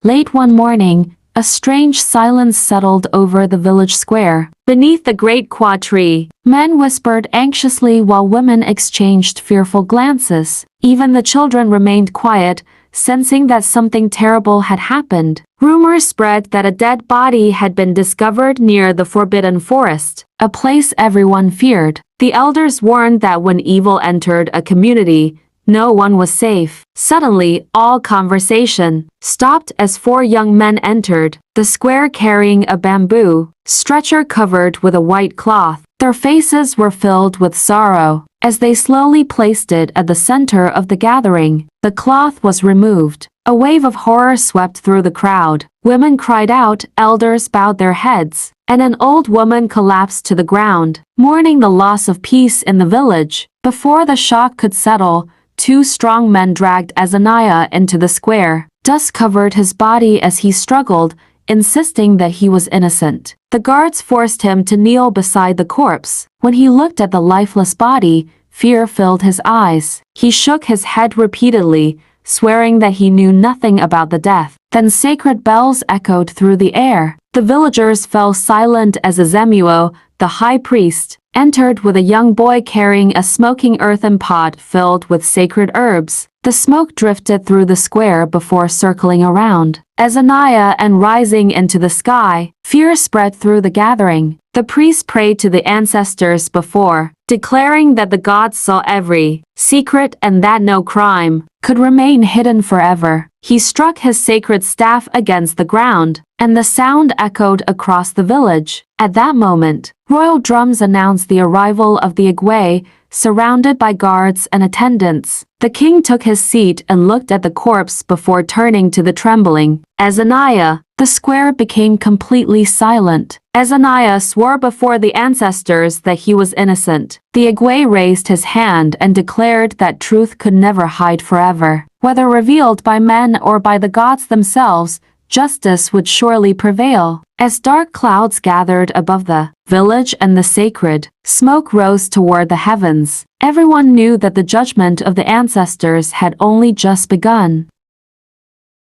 Late one morning, a strange silence settled over the village square. Beneath the great Ụkwa tree, men whispered anxiously while women exchanged fearful glances. Even the children remained quiet, sensing that something terrible had happened. Rumors spread that a dead body had been discovered near the Forbidden Forest, a place everyone feared. The elders warned that when evil entered a community, no one was safe. Suddenly, all conversation stopped as four young men entered, the square carrying a bamboo stretcher covered with a white cloth. Their faces were filled with sorrow. As they slowly placed it at the center of the gathering, the cloth was removed. A wave of horror swept through the crowd. Women cried out, elders bowed their heads, and an old woman collapsed to the ground, mourning the loss of peace in the village. Before the shock could settle, two strong men dragged Azaniah into the square. Dust covered his body as he struggled, insisting that he was innocent. The guards forced him to kneel beside the corpse. When he looked at the lifeless body, fear filled his eyes. He shook his head repeatedly, swearing that he knew nothing about the death. Then sacred bells echoed through the air. The villagers fell silent as Azemuo, the high priest, entered with a young boy carrying a smoking earthen pot filled with sacred herbs. The smoke drifted through the square before circling around Azaniah and rising into the sky. Fear spread through the gathering. The priest prayed to the ancestors before, declaring that the gods saw every secret and that no crime could remain hidden forever. He struck his sacred staff against the ground, and the sound echoed across the village. At that moment, royal drums announced the arrival of the Ụkwa, surrounded by guards and attendants. The king took his seat and looked at the corpse before turning to the trembling Azaniah. The square became completely silent. Azaniah swore before the ancestors that he was innocent. The Ụkwa raised his hand and declared that truth could never hide forever. Whether revealed by men or by the gods themselves, justice would surely prevail. As dark clouds gathered above the village and the sacred smoke rose toward the heavens, everyone knew that the judgment of the ancestors had only just begun.